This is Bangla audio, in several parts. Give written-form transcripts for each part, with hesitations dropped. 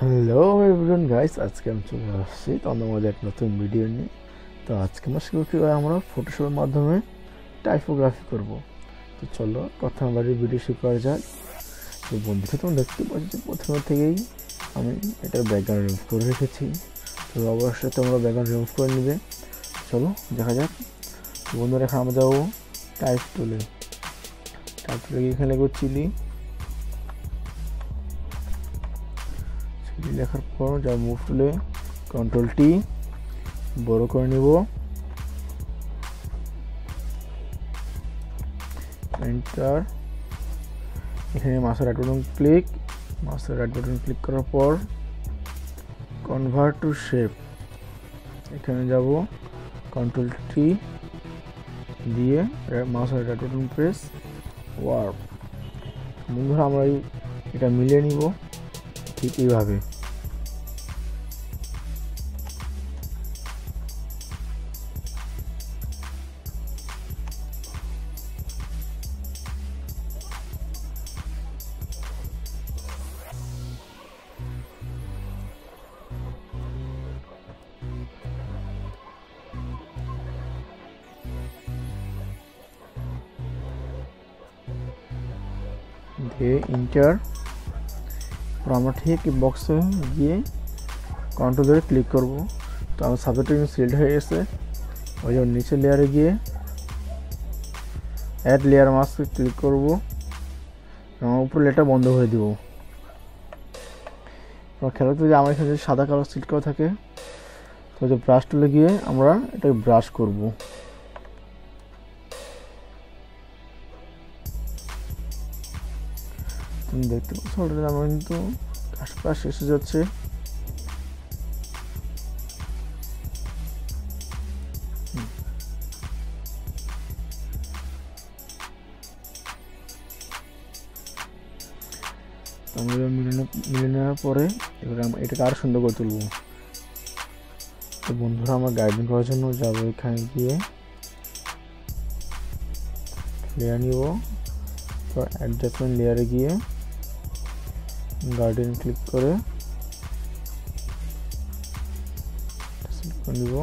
হ্যালো এভরিওয়ান গাইস, আজকে আমি চলে আসছি তোমাদের এক নতুন ভিডিও নিয়ে। তো আজকে আমরা শিখব কীভাবে আমরা ফটোশপের মাধ্যমে টাইপোগ্রাফি করব। তো চলো কথা বাড়ির ভিডিও শুরু করা যাক। তো বন্ধুরা, তোমরা দেখতে পাচ্ছ যে প্রথমে থেকেই আমি এটার ব্যাকগ্রাউন্ড রিমুভ করে রেখেছি। তো অবশ্যই তোমরা ব্যাকগ্রাউন্ড রিমুভ করে নেবে। চলো দেখা যাক। তো বন্ধুরা, এখন আমরা যাবো টাইপ টুলে। এখানে লিখব চিলি। লেখার পর যা মুভ টুলে কন্ট্রোল টি বড় করে নিব, এন্টার। এখানে মাউসের রাইট বাটন ক্লিক করার পর কনভার্ট টু শেপ, এখানে যাব কন্ট্রোল টি দিয়ে মাউসের রাইট বাটন প্রেস ওয়ার্প। বন্ধুরা, আমরা এটা মিলিয়ে নিব ঠিক এইভাবে। দিয়ে ইন্টার, আমরা ঠিক বক্সে গিয়ে কন্ট্রোল ধরে ক্লিক করব। তো আমার সাবজেক্টটা কিন্তু সিলেক্ট হয়ে গেছে। ওই জন্য নিচে লেয়ারে গিয়ে অ্যাড লেয়ার মাস্কে ক্লিক করব এবং উপরে লেয়ারটা বন্ধ করে দিব। খেয়াল রাখতে যে আমার এখানে যদি সাদা কালার সিলেক্ট করা থাকে, তো যে ব্রাশ টুলে গিয়ে আমরা এটাকে ব্রাশ করব। তুমি দেখতে পাচ্ছ অলরেডি আমার কিন্তু কাজ শেষ হয়ে যাচ্ছে। আমরা মিলে নেওয়ার পরে এবার আমরা এটাকে আরো সুন্দর করে তুলব। তো বন্ধুরা, আমরা গাইডিং করার জন্য যাবো এখানে গিয়ে লেয়ার নিব। তো অ্যাডজাস্টমেন্ট লেয়ারে গিয়ে গার্ডেন ক্লিক করে সিলেক্ট করে নিব।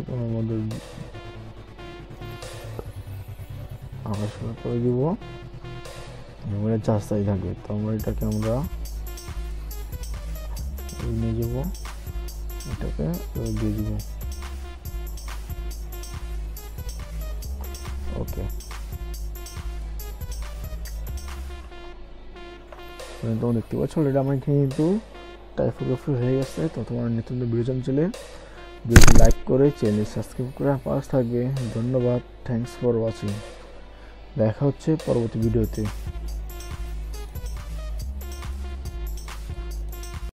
তোমার মধ্যে আকাশ করে দিব এবং চাষাই থাকবে। তো আমরা এটাকে আমরা নিয়ে যাব, এটাকে দিয়ে দিব। ওকে, তোমরা দেখতে পাচ্ছ অলরেডি আমার কিন্তু টাইপোগ্রাফি হয়ে গেছে। তো তোমার নতুন ভিডিও চ্যানেলে ভিডিওটি লাইক করে চ্যানেল সাবস্ক্রাইব করে পাশে থাকবে। ধন্যবাদ, থ্যাঙ্কস ফর ওয়াচিং। দেখা হচ্ছে পরবর্তী ভিডিওতে।